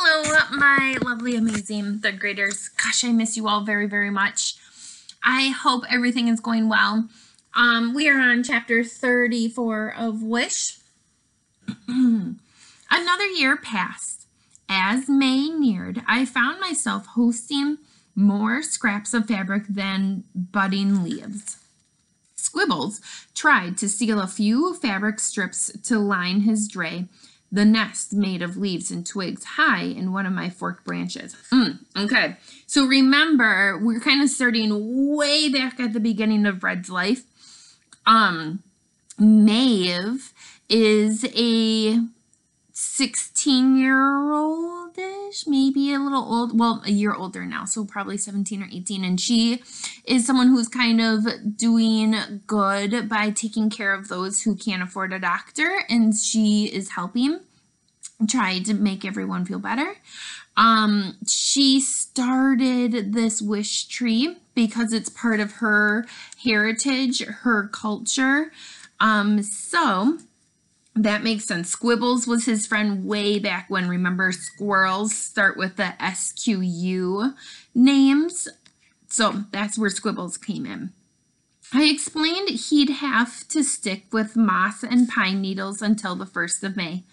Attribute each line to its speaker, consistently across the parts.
Speaker 1: Hello, my lovely, amazing third graders. Gosh, I miss you all very, very much. I hope everything is going well. We are on chapter 34 of Wish. Another year passed. As May neared, I found myself hosting more scraps of fabric than budding leaves. Squibbles tried to steal a few fabric strips to line his dray, the nest made of leaves and twigs high in one of my forked branches. Okay, so remember, we're kind of starting way back at the beginning of Red's life. Maeve is a 16-year-old-ish, maybe a little old, well, a year older now, so probably 17 or 18, and she is someone who's kind of doing good by taking care of those who can't afford a doctor, and she is helping try to make everyone feel better. She started this wish tree because it's part of her heritage, her culture, so that makes sense. Squibbles was his friend way back when. Remember, squirrels start with the SQU names. So that's where Squibbles came in. I explained he'd have to stick with moss and pine needles until the 1st of May.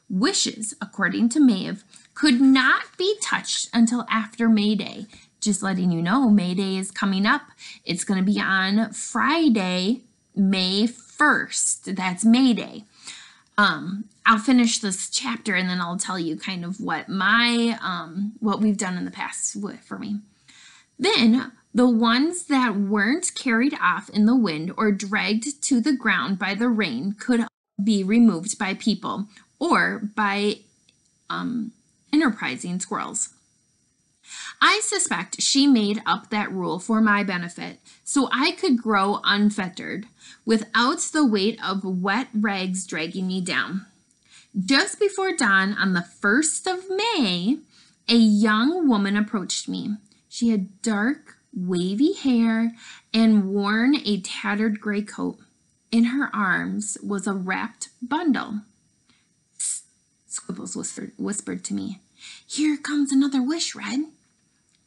Speaker 1: Wishes, according to Maeve, could not be touched until after May Day. Just letting you know, May Day is coming up. It's going to be on Friday, May 1st. That's May Day. I'll finish this chapter and then I'll tell you kind of what what we've done in the past for me. Then the ones that weren't carried off in the wind or dragged to the ground by the rain could be removed by people or by enterprising squirrels. I suspect she made up that rule for my benefit, so I could grow unfettered, without the weight of wet rags dragging me down. Just before dawn on the 1st of May, a young woman approached me. She had dark, wavy hair and worn a tattered gray coat. In her arms was a wrapped bundle. Squibbles whispered to me, "Here comes another wish, Red."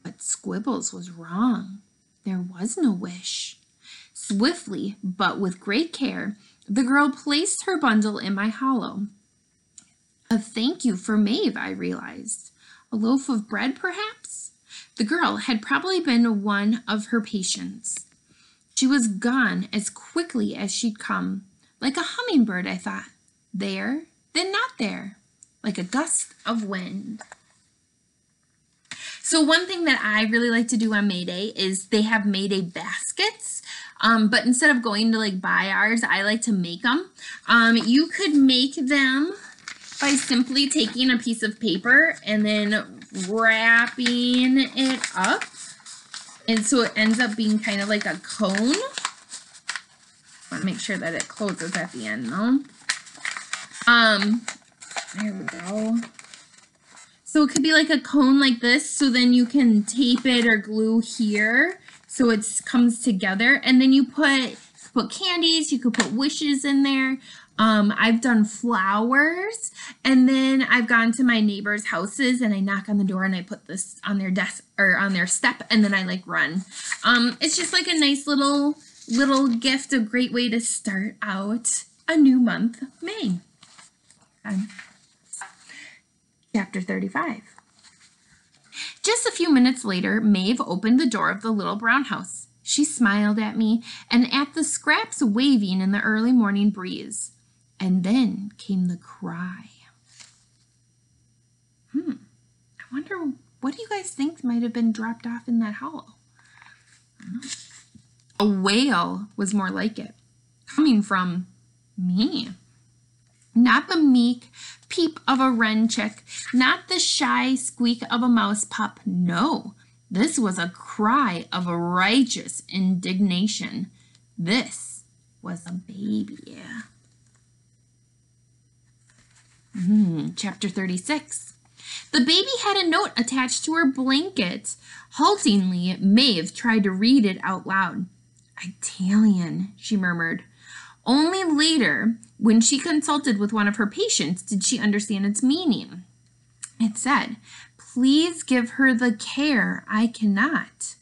Speaker 1: But Squibbles was wrong. There was no wish. Swiftly, but with great care, the girl placed her bundle in my hollow. A thank you for Maeve, I realized. A loaf of bread, perhaps? The girl had probably been one of her patients. She was gone as quickly as she'd come. Like a hummingbird, I thought. There, then not there. Like a gust of wind. So one thing that I really like to do on May Day is they have May Day baskets, but instead of going to buy ours, I like to make them. You could make them by simply taking a piece of paper and then wrapping it up, and so it ends up being kind of like a cone. I want to make sure that it closes at the end though. There we go. So it could be like a cone like this, so then you can tape it or glue here so it comes together. And then you put candies, you could put wishes in there. I've done flowers, and then I've gone to my neighbors' houses and I knock on the door and I put this on their desk or on their step, and then I run. It's just like a nice little gift, a great way to start out a new month, May. Chapter 35. Just a few minutes later, Maeve opened the door of the little brown house. She smiled at me and at the scraps waving in the early morning breeze. And then came the cry. I wonder, what do you guys think might have been dropped off in that hollow? A wail was more like it, coming from me. Not the meek peep of a wren chick, not the shy squeak of a mouse pup. No, this was a cry of a righteous indignation. This was a baby. Chapter 36. The baby had a note attached to her blanket. Haltingly, Maeve tried to read it out loud. Italian, she murmured. Only later, when she consulted with one of her patients, did she understand its meaning. It said, "Please give her the care I cannot.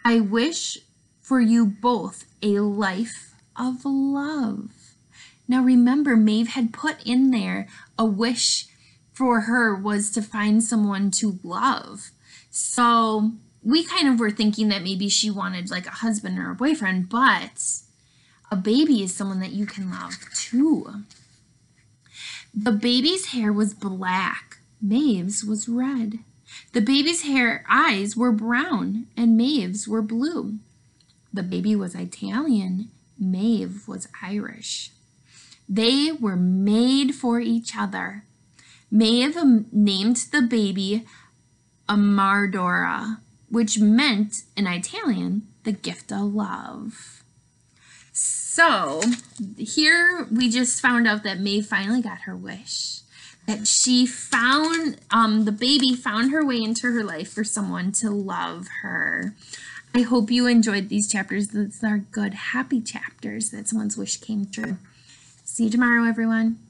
Speaker 1: I wish for you both a life of love." Now remember, Maeve had put in there a wish for her was to find someone to love. So we kind of were thinking that maybe she wanted like a husband or a boyfriend, but a baby is someone that you can love too. The baby's hair was black. Maeve's was red. The baby's eyes were brown and Maeve's were blue. The baby was Italian. Maeve was Irish. They were made for each other. Maeve named the baby Amadora, which meant in Italian, the gift of love. So here we just found out that Maeve finally got her wish. That she found, the baby found her way into her life for someone to love her. I hope you enjoyed these chapters. These are good, happy chapters that someone's wish came true. See you tomorrow, everyone.